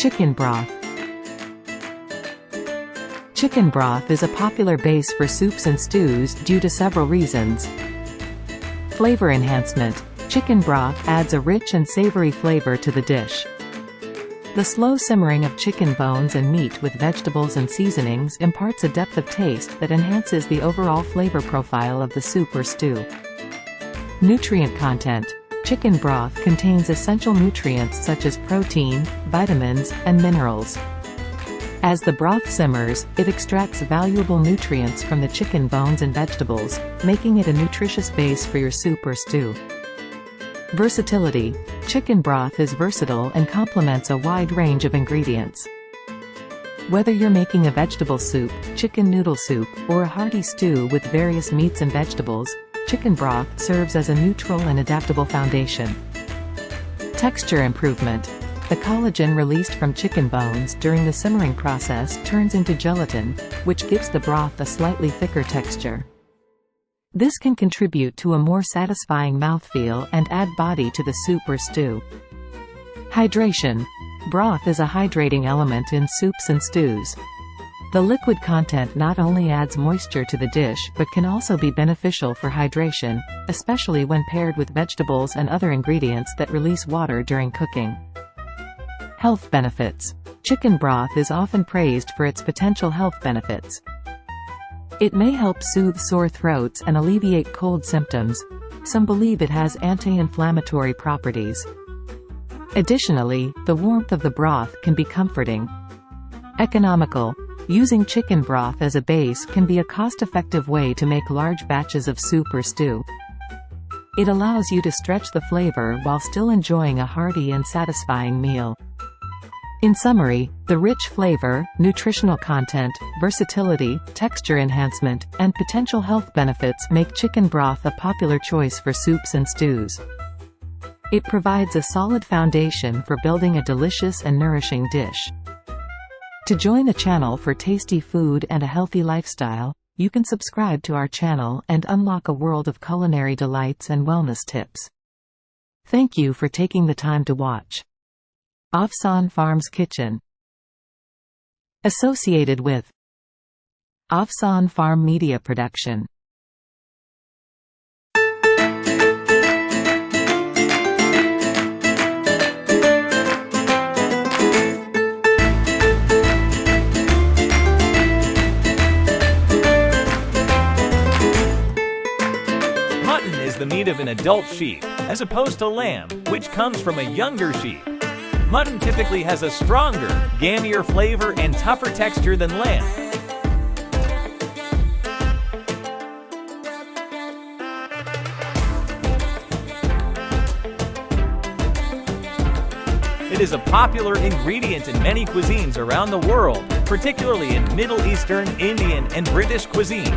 Chicken broth. Chicken broth is a popular base for soups and stews due to several reasons. Flavor enhancement. Chicken broth adds a rich and savory flavor to the dish. The slow simmering of chicken bones and meat with vegetables and seasonings imparts a depth of taste that enhances the overall flavor profile of the soup or stew. Nutrient content. Chicken broth contains essential nutrients such as protein, vitamins, and minerals. As the broth simmers, it extracts valuable nutrients from the chicken bones and vegetables, making it a nutritious base for your soup or stew. Versatility. Chicken broth is versatile and complements a wide range of ingredients. Whether you're making a vegetable soup, chicken noodle soup, or a hearty stew with various meats and vegetables, chicken broth serves as a neutral and adaptable foundation. Texture improvement. The collagen released from chicken bones during the simmering process turns into gelatin, which gives the broth a slightly thicker texture. This can contribute to a more satisfying mouthfeel and add body to the soup or stew. Hydration. Broth is a hydrating element in soups and stews. The liquid content not only adds moisture to the dish but can also be beneficial for hydration, especially when paired with vegetables and other ingredients that release water during cooking. Health benefits. Chicken broth is often praised for its potential health benefits. It may help soothe sore throats and alleviate cold symptoms. Some believe it has anti-inflammatory properties. Additionally, the warmth of the broth can be comforting. Economical. Using chicken broth as a base can be a cost-effective way to make large batches of soup or stew. It allows you to stretch the flavor while still enjoying a hearty and satisfying meal. In summary, the rich flavor, nutritional content, versatility, texture enhancement, and potential health benefits make chicken broth a popular choice for soups and stews. It provides a solid foundation for building a delicious and nourishing dish. To join the channel for tasty food and a healthy lifestyle, you can subscribe to our channel and unlock a world of culinary delights and wellness tips. Thank you for taking the time to watch. Afsan Farm Kitchen. Associated with Afsan Farm Media Production. Mutton is the meat of an adult sheep, as opposed to lamb, which comes from a younger sheep. Mutton typically has a stronger, gamier flavor and tougher texture than lamb. It is a popular ingredient in many cuisines around the world, particularly in Middle Eastern, Indian, and British cuisine.